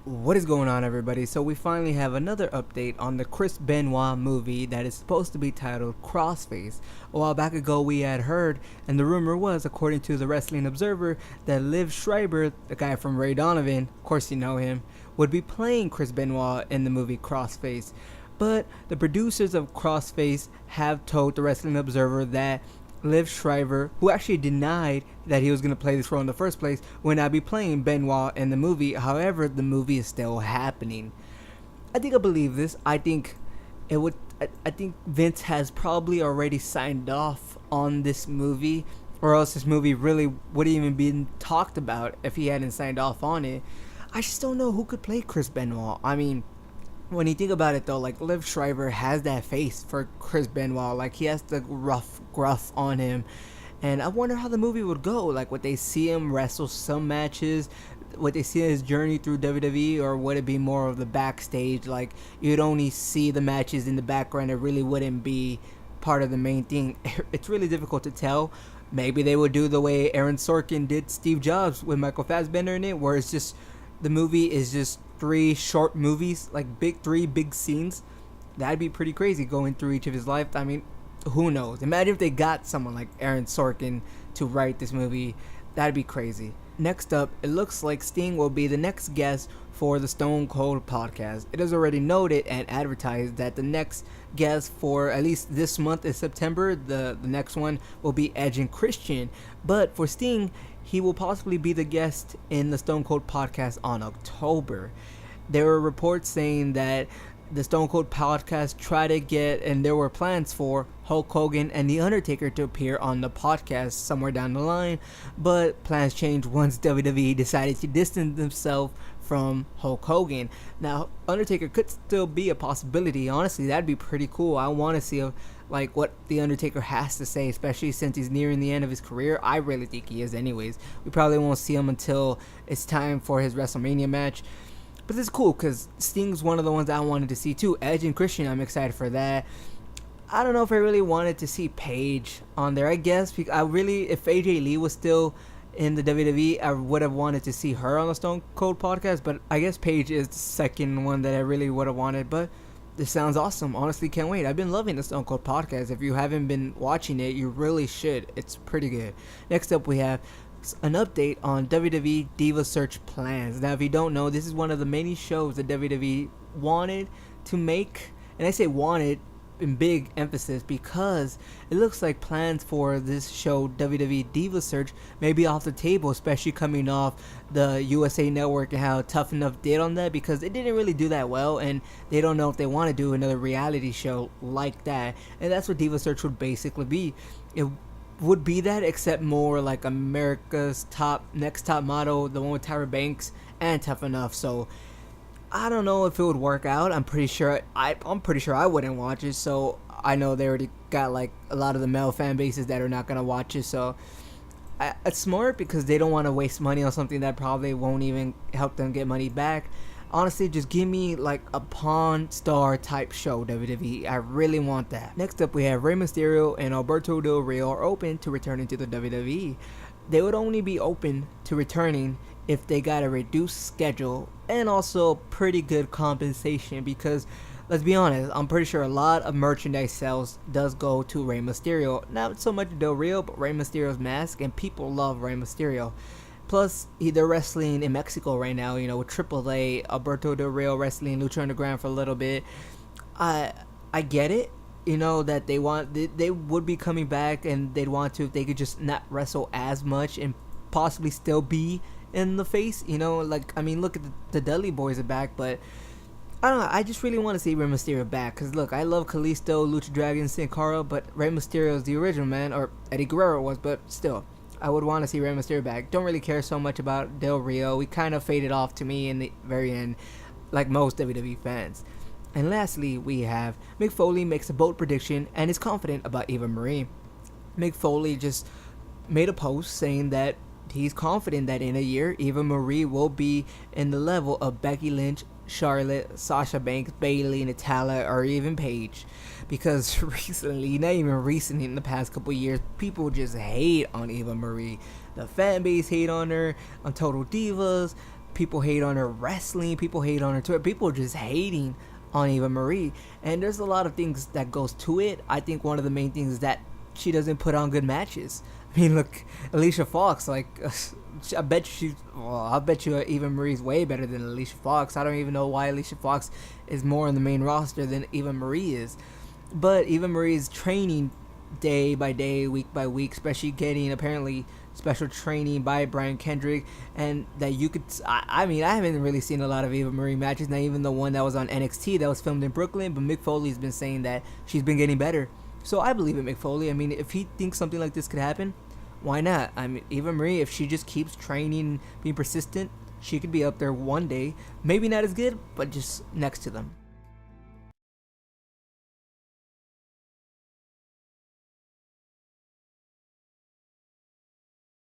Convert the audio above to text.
What is going on, everybody? So we finally have another update on the Chris Benoit movie that is supposed to be titled Crossface. A while back ago we had heard, and the rumor was, according to the Wrestling Observer, that Liv Schreiber, the guy from Ray Donovan, of course you know him, would be playing Chris Benoit in the movie Crossface. But the producers of Crossface have told the Wrestling Observer that Liv Schreiber, who actually denied that he was going to play this role in the first place, would not be playing Benoit in the movie. However, the movie is still happening. I think I believe this. I think it would. I think Vince has probably already signed off on this movie, or else this movie really wouldn't even be talked about if he hadn't signed off on it. I just don't know who could play Chris Benoit. I mean, when you think about it though, like Liv Schreiber has that face for Chris Benoit. Like he has the rough gruff on him. And I wonder how the movie would go. Like would they see him wrestle some matches? Would they see his journey through WWE, or would it be more of the backstage? Like you'd only see the matches in the background. It really wouldn't be part of the main thing. It's really difficult to tell. Maybe they would do the way Aaron Sorkin did Steve Jobs with Michael Fassbender in it, where it's just the movie is just three short movies, like three big scenes. That'd be pretty crazy going through each of his life. I mean, who knows? Imagine if they got someone like Aaron Sorkin to write this movie. That'd be crazy. Next up, it looks like Sting will be the next guest for the Stone Cold podcast. It is already noted and advertised that the next guest for at least this month is September. The next one will be Edge and Christian. But for Sting, he will possibly be the guest in the Stone Cold podcast on October. There were reports saying that the Stone Cold podcast tried to get, and there were plans for Hulk Hogan and The Undertaker to appear on the podcast somewhere down the line, but plans changed once WWE decided to distance themselves from Hulk Hogan. Now, Undertaker could still be a possibility. Honestly, that'd be pretty cool. I want to see like what The Undertaker has to say, especially since he's nearing the end of his career. I really think he is anyways. We probably won't see him until it's time for his WrestleMania match. But this is cool because Sting's one of the ones I wanted to see too. Edge and Christian, I'm excited for that. I don't know if I really wanted to see Paige on there. I guess if AJ Lee was still in the WWE, I would have wanted to see her on the Stone Cold podcast. But I guess Paige is the second one that I really would have wanted. But this sounds awesome. Honestly, can't wait. I've been loving the Stone Cold podcast. If you haven't been watching it, you really should. It's pretty good. Next up, we have an update on WWE Diva Search plans. Now, if you don't know, this is one of the many shows that WWE wanted to make, and I say wanted in big emphasis because it looks like plans for this show, WWE Diva Search, may be off the table, especially coming off the USA Network and how Tough Enough did on that, because it didn't really do that well, and they don't know if they want to do another reality show like that. And that's what Diva Search would basically be. It would be that, except more like America's next top model, the one with Tyra Banks and Tough Enough. So I don't know if it would work out. I'm pretty sure I wouldn't watch it. So I know they already got like a lot of the male fan bases that are not gonna watch it. So it's smart because they don't want to waste money on something that probably won't even help them get money back. Honestly, just give me like a Pawn Star type show, WWE. I really want that. Next up, we have Rey Mysterio and Alberto Del Rio are open to returning to the WWE. They would only be open to returning if they got a reduced schedule and also pretty good compensation, because let's be honest, I'm pretty sure a lot of merchandise sales does go to Rey Mysterio. Not so much Del Rio, but Rey Mysterio's mask, and people love Rey Mysterio. Plus, they're wrestling in Mexico right now, with AAA, Alberto Del Rio wrestling Lucha Underground for a little bit. I get it, that they would be coming back, and they'd want to if they could just not wrestle as much and possibly still be in the face, look at the Dudley Boys are back, but I don't know, I just really want to see Rey Mysterio back, because look, I love Kalisto, Lucha Dragon, Sin Cara, but Rey Mysterio is the original man, or Eddie Guerrero was, but still, I would want to see Rey Mysterio back. Don't really care so much about Del Rio. He kind of faded off to me in the very end, like most WWE fans. And lastly, we have Mick Foley makes a bold prediction and is confident about Eva Marie. Mick Foley just made a post saying that he's confident that in a year, Eva Marie will be in the level of Becky Lynch, Charlotte, Sasha Banks, Bayley, Natalya, or even Paige. Because recently, not even recently, in the past couple years, people just hate on Eva Marie. The fan base hate on her, on Total Divas. People hate on her wrestling. People hate on her Twitter. People are just hating on Eva Marie. And there's a lot of things that goes to it. I think one of the main things is that she doesn't put on good matches. I mean, look, Alicia Fox, like, I bet you Eva Marie's way better than Alicia Fox. I don't even know why Alicia Fox is more on the main roster than Eva Marie is. But Eva Marie's training day by day, week by week, especially getting apparently special training by Brian Kendrick, and that you could, I mean, I haven't really seen a lot of Eva Marie matches, not even the one that was on NXT that was filmed in Brooklyn, but Mick Foley's been saying that she's been getting better. So I believe in Mick Foley. I mean, if he thinks something like this could happen, why not? I mean, Eva Marie, if she just keeps training, being persistent, she could be up there one day. Maybe not as good, but just next to them.